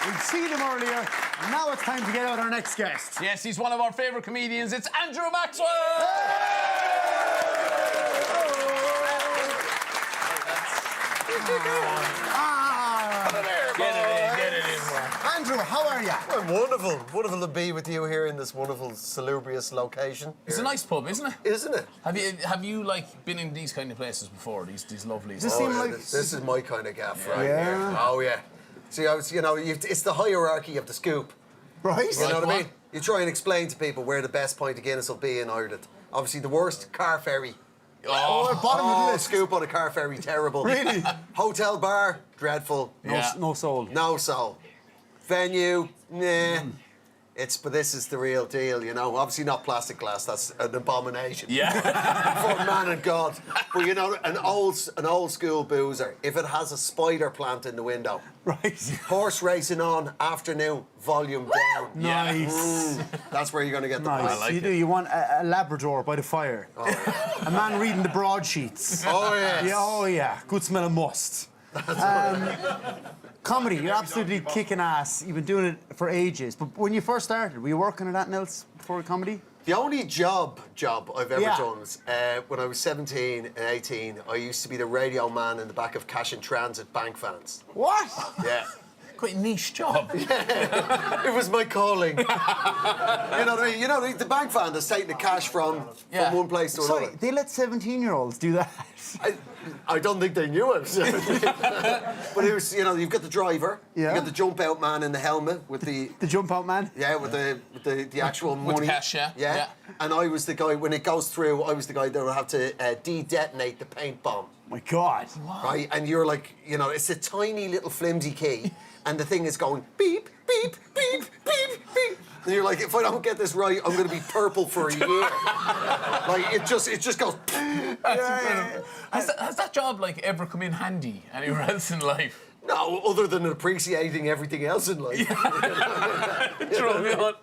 We've seen him earlier, and now it's time to get out our next guest. Yes, he's one of our favourite comedians. It's Andrew Maxwell! Get it in. Andrew, how are you? Well, wonderful. Wonderful to be with you here in this wonderful, salubrious location. It's a nice pub, isn't it? Isn't it? Have you like been in these kind of places before? These lovely. This is my kind of gaff right Yeah. here. Oh yeah. See, it's the hierarchy of the scoop. Right? You know what I what? mean? You try and explain to people where the best pint of Guinness will be in Ireland. Obviously, the worst, car ferry. Oh, bottom of the list. Scoop on a car ferry, terrible. Really? Hotel bar, dreadful. No soul. No soul. Venue, nah. But this is the real deal, you know. Obviously not plastic glass. That's an abomination. Yeah. For man and God. But you know, an old school boozer. If it has a spider plant in the window, Right. horse racing on, afternoon, volume down. Nice. That's where you're going to get the Nice. pint. like you it. do. You want a Labrador by the fire. Oh, yeah. A man reading the broadsheets. Oh yes. Yeah, oh yeah. Good smell of must. Comedy, you're absolutely kicking ass. You've been doing it for ages. But when you first started, were you working at anything else before comedy? The only job I've ever Yeah. done was when I was 17 and 18. I used to be the radio man in the back of cash and transit bank vans. What? Yeah. Quite a niche job. It was my calling. You know what I mean? You know, the bank van that's taking the cash from one place to Sorry, another. they let 17-year-olds do that. I don't think they knew it. But it was, you know, you've got the driver, Yeah. you've got the jump out man in the helmet with the... The jump out man? Yeah, with the actual With money. the cash, yeah. Yeah. And I was the guy, when it goes through, I was the guy that would have to de-detonate the paint bomb. My God. Right? And you're like, you know, it's a tiny little flimsy key, and the thing is going beep, beep, beep, beep, beep. And you're like, if I don't get this right, I'm going to be purple for a year. Like, it just goes... Has that job like ever come in handy anywhere else in life? No, other than appreciating everything else in life. Throw me on.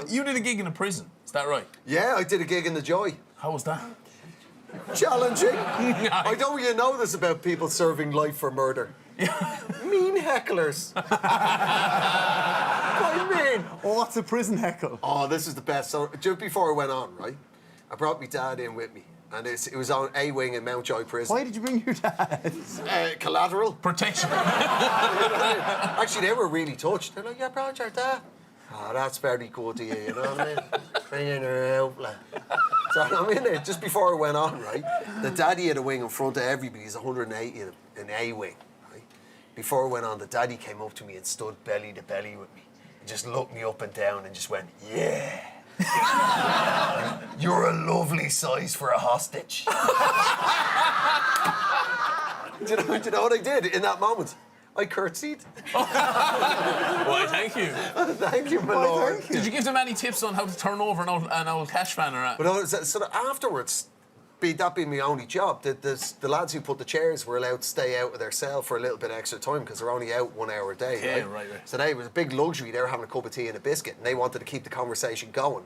You did a gig in a prison, is that right? Yeah, I did a gig in the Joy. How was that? Challenging. I don't really know this about people serving life for murder. Mean hecklers. Quite mean. Oh, what's a prison heckle? Oh, this is the best. So just before I went on, right, I brought my dad in with me. And it was on A Wing in Mountjoy Prison. Why did you bring your dad? Collateral. Protection. Actually, they were really touched. They're like, "You brought your dad." Oh, that's very good of you, you know what I mean? Bringing her out, like. So I'm in there just before I went on, right? The daddy had a wing in front of everybody. He's 180 in A Wing, right? Before I went on, the daddy came up to me and stood belly to belly with me. And just looked me up and down and just went, "Yeah. You're a lovely size for a hostage." Do you know what I did in that moment? I curtsied. Why, thank you. Thank you, my lord. thank you. Did you give them any tips on how to turn over an old cash fan or that? But sort of afterwards, that being my only job, the lads who put the chairs were allowed to stay out of their cell for a little bit extra time because they're only out 1 hour a day. Yeah, right? right. So it was a big luxury. They were having a cup of tea and a biscuit, and they wanted to keep the conversation going.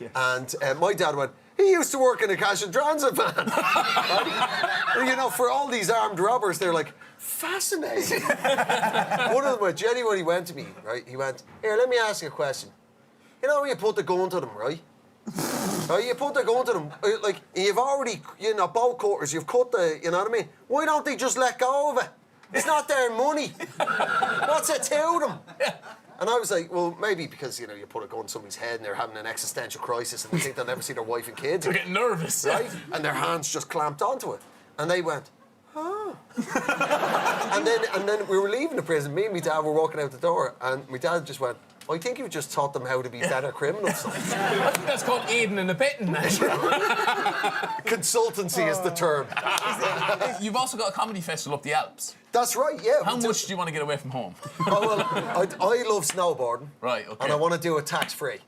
Yeah. And my dad went, "He used to work in a cash and transit van." Right? And, you know, for all these armed robbers, they're like, fascinating. One of them went, Jenny, when he went to me, right, he went, "Here, let me ask you a question. You know when you put the gun to them, right? Right, you put the gun to them, like, you've already, you know, bolt cutters, you've cut the, you know what I mean? Why don't they just let go of it? It's not their money. What's it to them?" And I was like, well, maybe because, you know, you put a gun to somebody's head and they're having an existential crisis and they think they'll never see their wife and kids. They're getting nervous. Right? And their hands just clamped onto it. And they went, "Oh." and then we were leaving the prison. Me and my dad were walking out the door, and my dad just went, "I think you've just taught them how to be better criminals." I think that's called aiding and abetting. Consultancy is the term. You've also got a comedy festival up the Alps. That's right, yeah. How much do you want to get away from home? Oh, well, I love snowboarding. Right, okay. And I want to do it tax-free.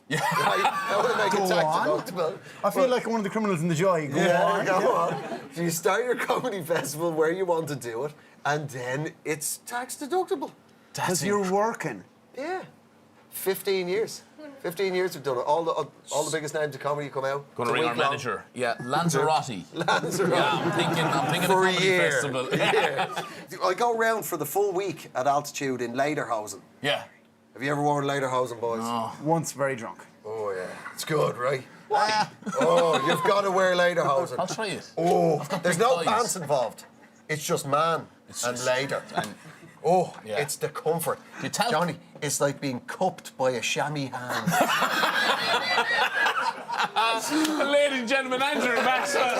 Yeah. Right? I want to make it Go tax on. deductible. I feel like one of the criminals in the Joy. Go on. Go on. So you start your comedy festival where you want to do it, and then it's tax deductible. Because you're working. Yeah. 15 years. 15 years we've done it. All the biggest names of comedy come out. Going to It's a ring our week long. manager. Yeah, Lanzarote. Lanzarote. Yeah, I'm thinking of For a a comedy year. festival. Yeah. I go round for the full week at altitude in Lederhosen. Yeah. Have you ever worn Lederhosen, boys? Once very drunk. Oh, yeah. It's good, right? Oh, you've got to wear Lederhosen. I'll try it. Oh, there's no big thighs. pants involved. It's just man and later. Oh, Yeah. it's the comfort. You tell- Johnny, it's like being cupped by a chamois hand. Ladies and gentlemen, Andrew Maxwell.